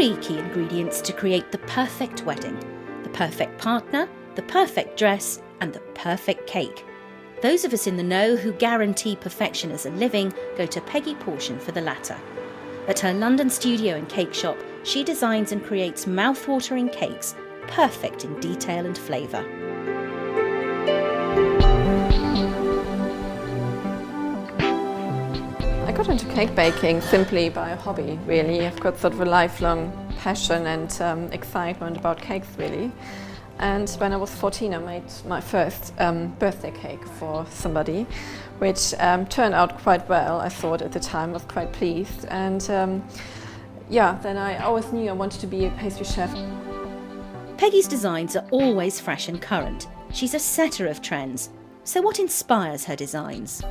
three key ingredients to create the perfect wedding: the perfect partner, the perfect dress, and the perfect cake. Those of us in the know who guarantee perfection as a living go to Peggy Porschen for the latter. At her London studio and cake shop, she designs and creates mouth-watering cakes, perfect in detail and flavour. I got into cake baking simply by a hobby, really. I've got sort of a lifelong passion and excitement about cakes, really. And when I was 14, I made my first birthday cake for somebody, which turned out quite well. I thought at the time, I was quite pleased. And then I always knew I wanted to be a pastry chef. Peggy's designs are always fresh and current. She's a setter of trends. So what inspires her designs?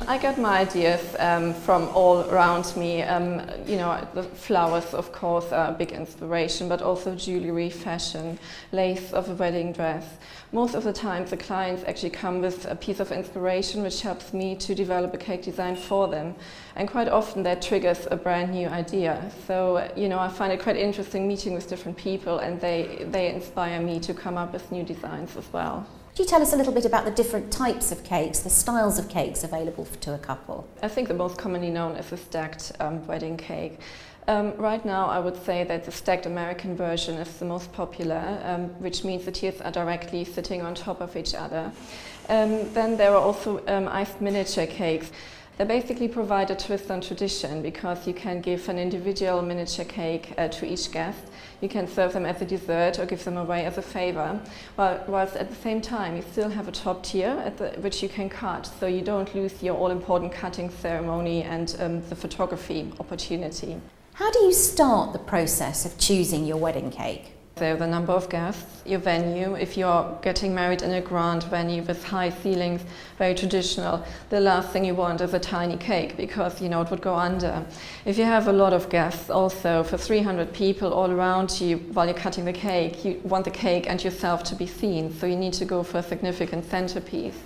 I get my ideas from all around me. The flowers, of course, are a big inspiration, but also jewellery, fashion, lace of a wedding dress. Most of the time, the clients actually come with a piece of inspiration which helps me to develop a cake design for them. And quite often that triggers a brand new idea. So, I find it quite interesting meeting with different people, and they inspire me to come up with new designs as well. Could you tell us a little bit about the different types of cakes, the styles of cakes available to a couple? I think the most commonly known is the stacked wedding cake. Right now I would say that the stacked American version is the most popular, which means the tiers are directly sitting on top of each other. Then there are also iced miniature cakes. They basically provide a twist on tradition because you can give an individual miniature cake to each guest. You can serve them as a dessert or give them away as a favour, whilst at the same time you still have a top tier which you can cut, so you don't lose your all-important cutting ceremony and the photography opportunity. How do you start the process of choosing your wedding cake? So the number of guests, your venue. If you're getting married in a grand venue with high ceilings, very traditional, the last thing you want is a tiny cake because it would go under. If you have a lot of guests also, for 300 people all around you while you're cutting the cake, you want the cake and yourself to be seen, so you need to go for a significant centerpiece.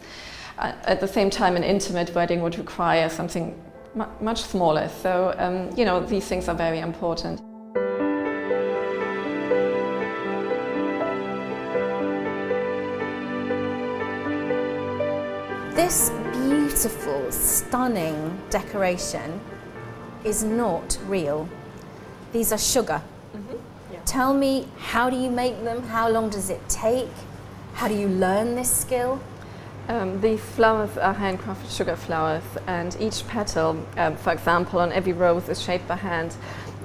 At the same time, an intimate wedding would require something much smaller, so these things are very important. This beautiful, stunning decoration is not real. These are sugar. Yeah. Tell me, how do you make them? How long does it take? How do you learn this skill? These flowers are handcrafted sugar flowers, and each petal, for example, on every rose is shaped by hand.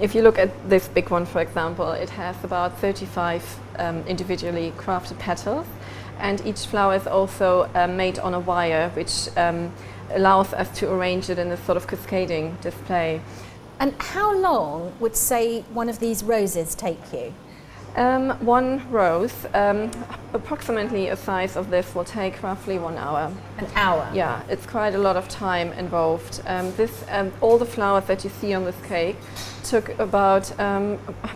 If you look at this big one, for example, it has about 35 individually crafted petals. And each flower is also made on a wire, which allows us to arrange it in a sort of cascading display. And how long would, say, one of these roses take you? One rose, approximately a size of this, will take roughly 1 hour. An hour? Yeah, it's quite a lot of time involved. All the flowers that you see on this cake took about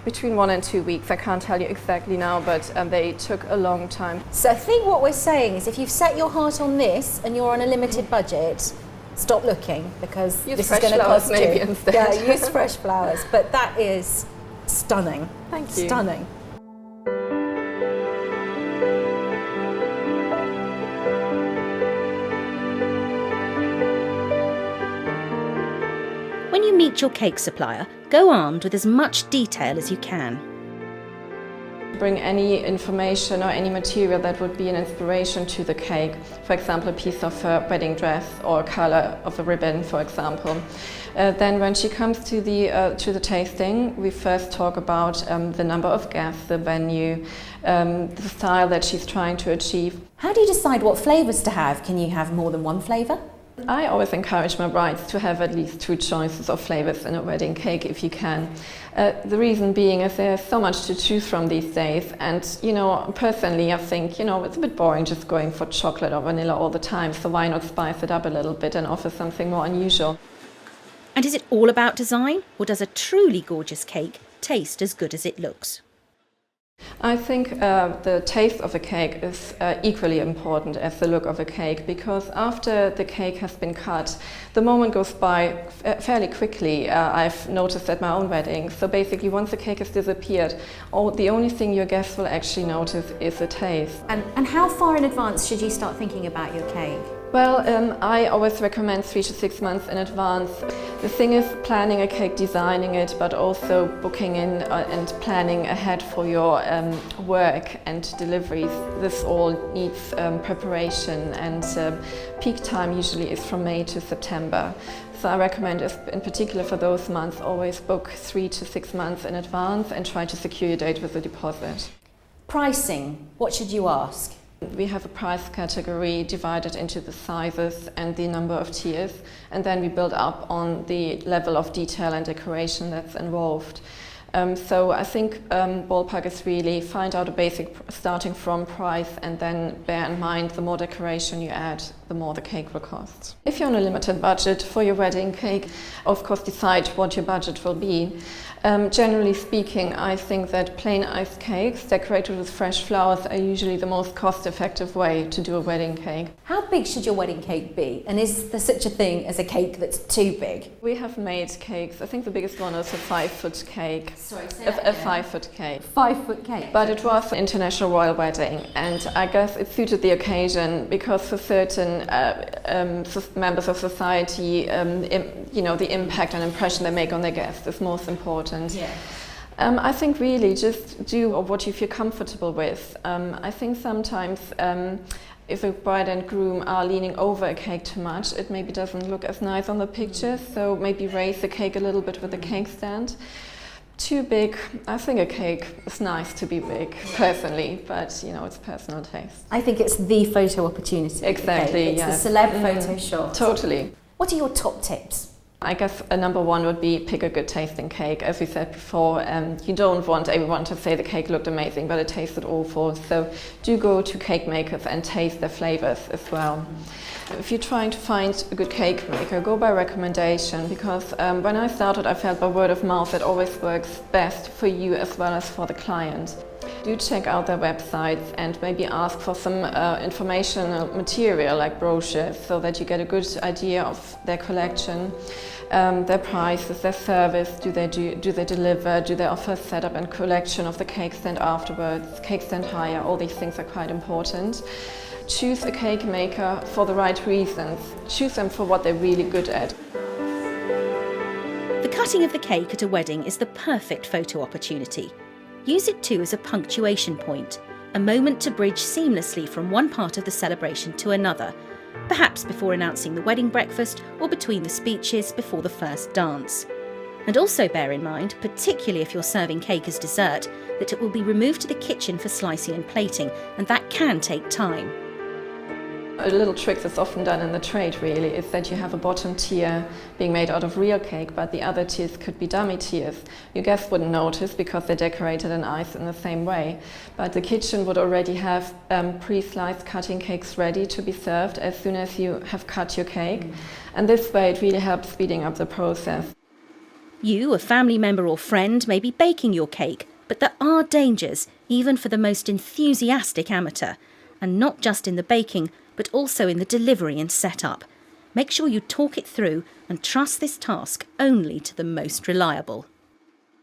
between 1 and 2 weeks. I can't tell you exactly now, but they took a long time. So I think what we're saying is if you've set your heart on this and you're on a limited budget, stop looking, because this is going to cost you. Maybe instead. Yeah, use fresh flowers. But that is stunning. Thank you. Stunning. When you meet your cake supplier, go armed with as much detail as you can. Bring any information or any material that would be an inspiration to the cake. For example, a piece of her wedding dress or colour of a ribbon, for example. Then when she comes to the tasting, we first talk about the number of guests, the venue, the style that she's trying to achieve. How do you decide what flavours to have? Can you have more than one flavour? I always encourage my brides to have at least 2 choices of flavors in a wedding cake if you can. The reason being is there's so much to choose from these days, and personally I think it's a bit boring just going for chocolate or vanilla all the time, so why not spice it up a little bit and offer something more unusual? And is it all about design, or does a truly gorgeous cake taste as good as it looks? I think the taste of a cake is equally important as the look of a cake, because after the cake has been cut, the moment goes by fairly quickly. I've noticed at my own wedding. So basically, once the cake has disappeared, the only thing your guests will actually notice is the taste. And how far in advance should you start thinking about your cake? Well, I always recommend 3 to 6 months in advance. The thing is planning a cake, designing it, but also booking in and planning ahead for your work and deliveries. This all needs preparation, and peak time usually is from May to September. So I recommend, in particular for those months, always book 3 to 6 months in advance and try to secure your date with a deposit. Pricing, what should you ask? We have a price category divided into the sizes and the number of tiers, and then we build up on the level of detail and decoration that's involved. So I think ballpark is really find out a basic starting from price, and then bear in mind the more decoration you add, the more the cake will cost. If you're on a limited budget for your wedding cake, of course decide what your budget will be. Generally speaking, I think that plain iced cakes decorated with fresh flowers are usually the most cost-effective way to do a wedding cake. How big should your wedding cake be? And is there such a thing as a cake that's too big? We have made cakes. I think the biggest one is a 5-foot cake. Sorry, say A 5-foot cake. 5-foot cake? But it was an international royal wedding, and I guess it suited the occasion, because for certain members of society, the impact and impression they make on their guests is most important. Yeah. I think really just do what you feel comfortable with. I think sometimes if a bride and groom are leaning over a cake too much, it maybe doesn't look as nice on the picture, so maybe raise the cake a little bit with the cake stand. Too big, I think a cake is nice to be big, personally, but it's personal taste. I think it's the photo opportunity. Exactly, it's yes. the celeb photo shot. Totally. What are your top tips? I guess number one would be pick a good tasting cake. As we said before, you don't want everyone to say the cake looked amazing, but it tasted awful. So do go to cake makers and taste their flavors as well. If you're trying to find a good cake maker, go by recommendation, because when I started, I felt by word of mouth it always works best for you as well as for the client. Do check out their websites and maybe ask for some informational material like brochures, so that you get a good idea of their collection, their prices, their service. Do they deliver? Do they offer setup and collection of the cake stand afterwards, cake stand hire? All these things are quite important. Choose a cake maker for the right reasons. Choose them for what they're really good at. The cutting of the cake at a wedding is the perfect photo opportunity. Use it too as a punctuation point, a moment to bridge seamlessly from one part of the celebration to another, perhaps before announcing the wedding breakfast or between the speeches before the first dance. And also bear in mind, particularly if you're serving cake as dessert, that it will be removed to the kitchen for slicing and plating, and that can take time. A little trick that's often done in the trade really is that you have a bottom tier being made out of real cake, but the other tiers could be dummy tiers. Your guests wouldn't notice because they're decorated in ice in the same way. But the kitchen would already have pre-sliced cutting cakes ready to be served as soon as you have cut your cake. And this way it really helps speeding up the process. You, a family member or friend, may be baking your cake, but there are dangers, even for the most enthusiastic amateur. And not just in the baking, but also in the delivery and setup. Make sure you talk it through and trust this task only to the most reliable.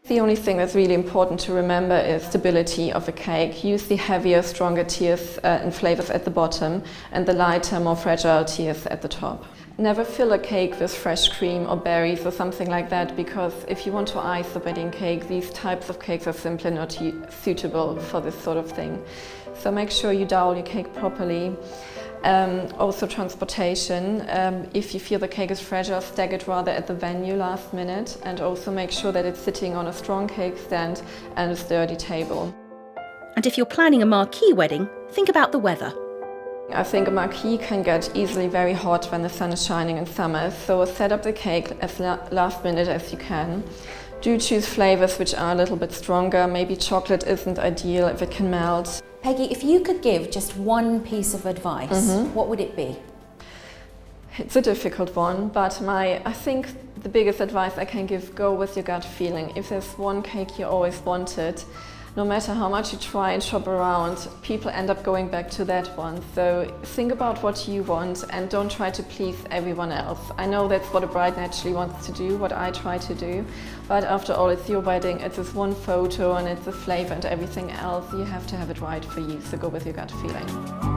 The only thing that's really important to remember is stability of a cake. Use the heavier, stronger tiers and flavors at the bottom, and the lighter, more fragile tiers at the top. Never fill a cake with fresh cream or berries or something like that, because if you want to ice a wedding cake, these types of cakes are simply not suitable for this sort of thing. So make sure you dowel your cake properly. Also transportation, if you feel the cake is fragile, stack it rather at the venue last minute, and also make sure that it's sitting on a strong cake stand and a sturdy table. And if you're planning a marquee wedding, think about the weather. I think a marquee can get easily very hot when the sun is shining in summer, so set up the cake as last minute as you can. Do choose flavors which are a little bit stronger. Maybe chocolate isn't ideal if it can melt. Peggy, if you could give just one piece of advice, what would it be? It's a difficult one, but I think the biggest advice I can give, go with your gut feeling. If there's one cake you always wanted, no matter how much you try and shop around, people end up going back to that one. So think about what you want and don't try to please everyone else. I know that's what a bride naturally wants to do, what I try to do, but after all, it's your wedding, it's this one photo and it's the flavor and everything else. You have to have it right for you, so go with your gut feeling.